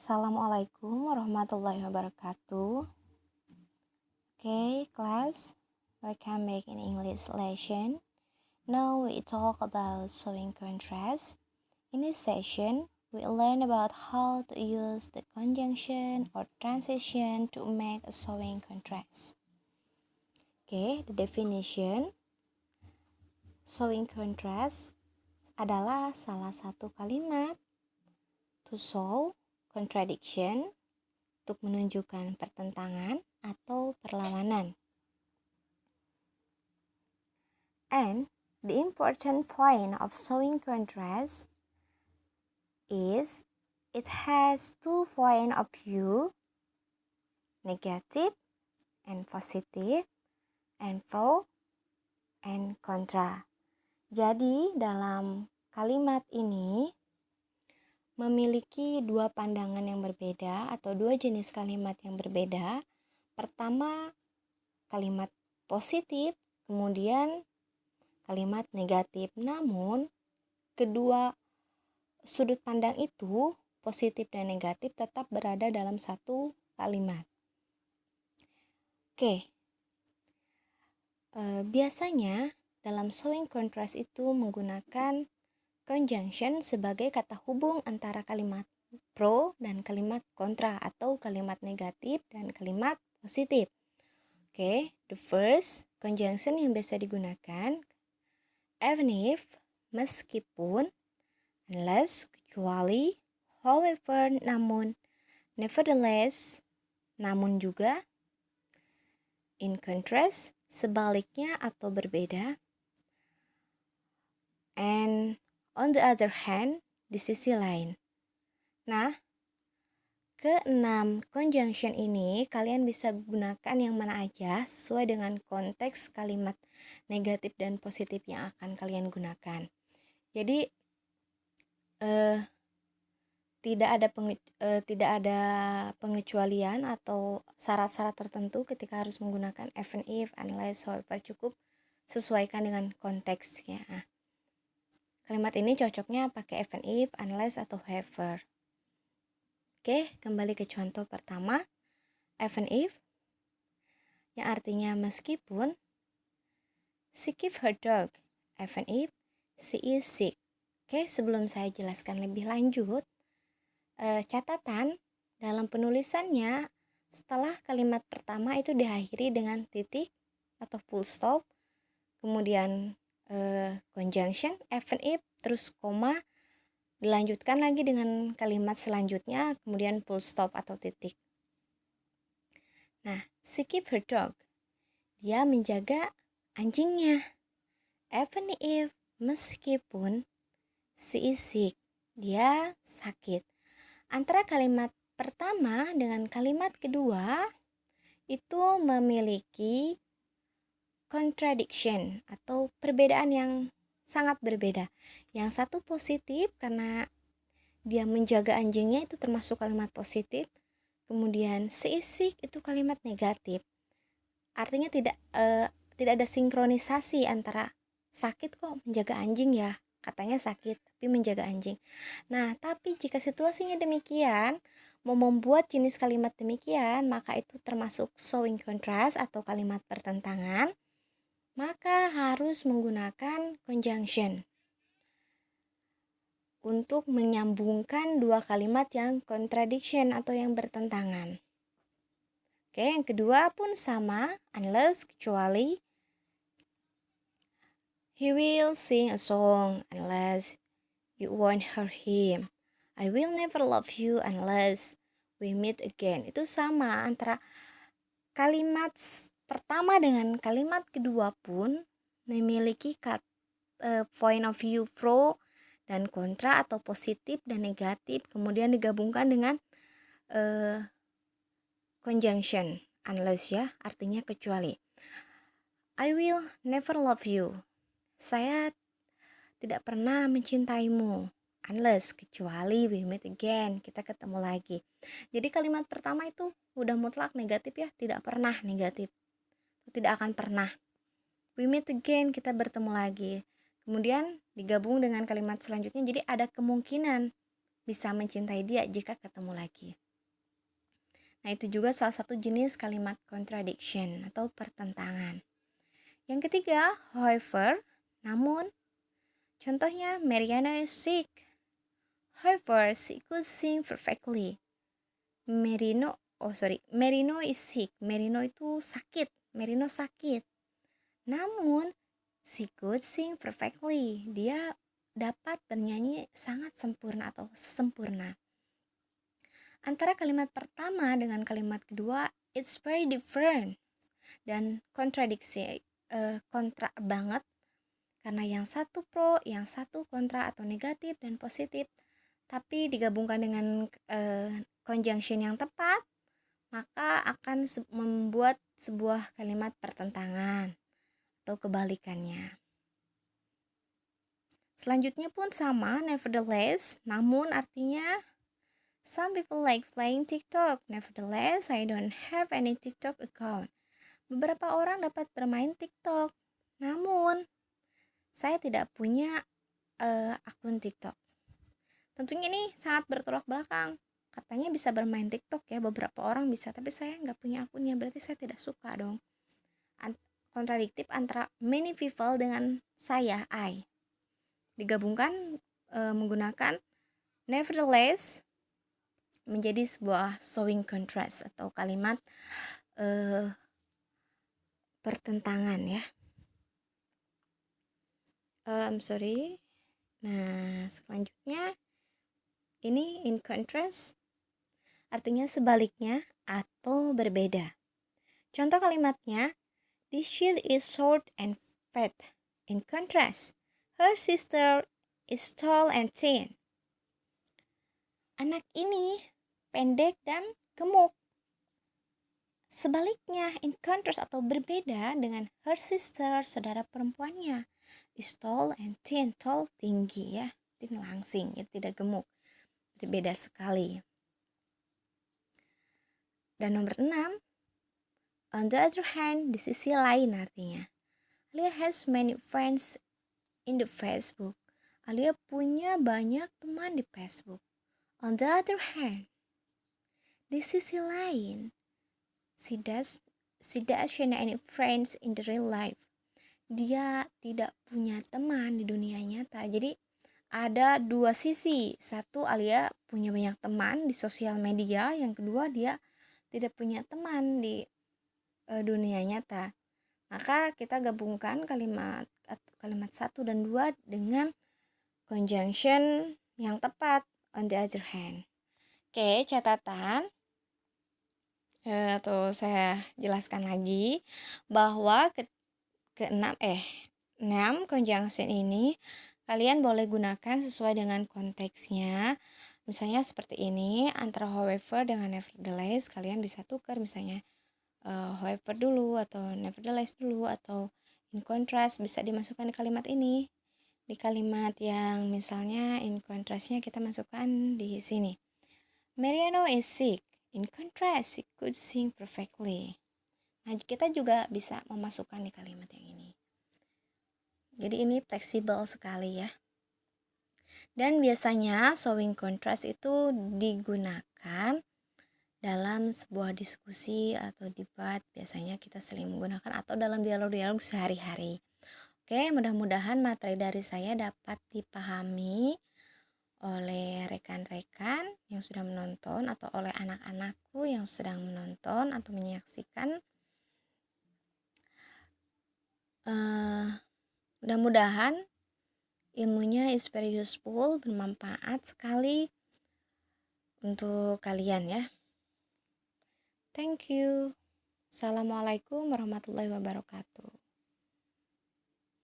Assalamualaikum warahmatullahi wabarakatuh. Okay, class, welcome back in English lesson. Now we talk about showing contrast. In this session, we learn about how to use the conjunction or transition to make a showing contrast. Okay, the definition. Showing contrast adalah salah satu kalimat to show contradiction, untuk menunjukkan pertentangan atau perlawanan. And the important point of showing contrast is it has two point of view, negative and positive, and pro and contra. Jadi dalam kalimat ini memiliki dua pandangan yang berbeda atau dua jenis kalimat yang berbeda. Pertama, kalimat positif, kemudian kalimat negatif. Namun, kedua sudut pandang itu, positif dan negatif, tetap berada dalam satu kalimat. Oke. Biasanya dalam showing contrast itu menggunakan conjunction sebagai kata hubung antara kalimat pro dan kalimat kontra atau kalimat negatif dan kalimat positif. Oke, the first conjunction yang biasa digunakan even if, meskipun, unless, kecuali, however, namun, nevertheless, namun juga, in contrast, sebaliknya atau berbeda, and on the other hand, di sisi lain. Nah, keenam conjunction ini kalian bisa gunakan yang mana aja sesuai dengan konteks kalimat negatif dan positif yang akan kalian gunakan. Jadi tidak ada pengecualian atau syarat-syarat tertentu ketika harus menggunakan even if, unless, however, cukup sesuaikan dengan konteksnya. Kalimat ini cocoknya pakai even if, unless, atau however. Oke, kembali ke contoh pertama. Even if, yang artinya meskipun, she keep her dog, even if she is sick. Oke, sebelum saya jelaskan lebih lanjut, catatan dalam penulisannya, setelah kalimat pertama itu diakhiri dengan titik atau full stop, kemudian conjunction, even if, terus koma, dilanjutkan lagi dengan kalimat selanjutnya, kemudian full stop atau titik. Nah, she keep her dog, dia menjaga anjingnya. Even if, meskipun, she is sick, dia sakit. Antara kalimat pertama dengan kalimat kedua itu memiliki contradiction atau perbedaan yang sangat berbeda. Yang satu positif karena dia menjaga anjingnya, itu termasuk kalimat positif. Kemudian she is sick itu kalimat negatif. Artinya tidak ada sinkronisasi antara sakit kok menjaga anjing ya. Katanya sakit tapi menjaga anjing. Nah, tapi jika situasinya demikian, mau membuat jenis kalimat demikian, maka itu termasuk showing contrast atau kalimat pertentangan. Maka harus menggunakan conjunction untuk menyambungkan dua kalimat yang contradiction atau yang bertentangan. Oke, yang kedua pun sama, unless, kecuali, he will sing a song unless you won't hear him. I will never love you unless we meet again. Itu sama antara kalimat pertama dengan kalimat kedua pun memiliki point of view pro dan kontra atau positif dan negatif, kemudian digabungkan dengan conjunction, unless ya, artinya kecuali. I will never love you. Saya tidak pernah mencintaimu. Unless, kecuali we meet again, kita ketemu lagi. Jadi kalimat pertama itu udah mutlak negatif ya, tidak pernah negatif. Tidak akan pernah. We meet again, kita bertemu lagi. Kemudian digabung dengan kalimat selanjutnya, jadi ada kemungkinan bisa mencintai dia jika ketemu lagi. Nah, itu juga salah satu jenis kalimat contradiction atau pertentangan. Yang ketiga, however, namun. Contohnya, Mariana is sick. However, she could sing perfectly. Merino is sick. Merino itu sakit. Merino sakit. Namun, she could sing perfectly. Dia dapat bernyanyi sangat sempurna atau sempurna. Antara kalimat pertama dengan kalimat kedua, it's very different. Dan kontradiksi, kontra banget. Karena yang satu pro, yang satu kontra atau negatif dan positif. Tapi digabungkan dengan conjunction yang tepat, maka akan membuat sebuah kalimat pertentangan atau kebalikannya. Selanjutnya pun sama, nevertheless, namun artinya some people like playing TikTok. Nevertheless, I don't have any TikTok account. Beberapa orang dapat bermain TikTok, namun saya tidak punya akun TikTok. Tentunya ini sangat bertolak belakang. Katanya bisa bermain TikTok ya, beberapa orang bisa, tapi saya nggak punya akunnya, berarti saya tidak suka dong. Kontradiktif antara many people dengan saya, I. Digabungkan menggunakan nevertheless menjadi sebuah showing contrast atau kalimat pertentangan ya. Nah, selanjutnya ini in contrast artinya sebaliknya atau berbeda. Contoh kalimatnya, this child is short and fat. In contrast, her sister is tall and thin. Anak ini pendek dan gemuk. Sebaliknya, in contrast atau berbeda dengan her sister, saudara perempuannya, is tall and thin. Tall, tinggi ya, thin langsing, ya, tidak gemuk. Berbeda sekali. Dan nomor 6, on the other hand, di sisi lain artinya. Alia has many friends in the Facebook. Alia punya banyak teman di Facebook. On the other hand, di sisi lain, she doesn't have any friends in the real life. Dia tidak punya teman di dunia nyata. Jadi ada dua sisi. Satu, Alia punya banyak teman di sosial media. Yang kedua, dia tidak punya teman di dunia nyata. Maka kita gabungkan kalimat 1 dan 2 dengan conjunction yang tepat, on the other hand. Oke, catatan atau saya jelaskan lagi bahwa enam conjunction ini kalian boleh gunakan sesuai dengan konteksnya. Misalnya seperti ini, antara however dengan nevertheless kalian bisa tukar, misalnya however dulu atau nevertheless dulu, atau in contrast bisa dimasukkan di kalimat ini. Di kalimat yang misalnya in contrastnya kita masukkan di sini. Mariano is sick. In contrast, she could sing perfectly. Nah, kita juga bisa memasukkan di kalimat yang ini. Jadi ini fleksibel sekali ya. Dan biasanya showing contrast itu digunakan dalam sebuah diskusi atau debat, biasanya kita sering menggunakan, atau dalam dialog-dialog sehari-hari. Oke, mudah-mudahan materi dari saya dapat dipahami oleh rekan-rekan yang sudah menonton atau oleh anak-anakku yang sedang menonton atau menyaksikan. Mudah-mudahan ilmunya is very useful, bermanfaat sekali untuk kalian ya. Thank you. Assalamualaikum warahmatullahi wabarakatuh.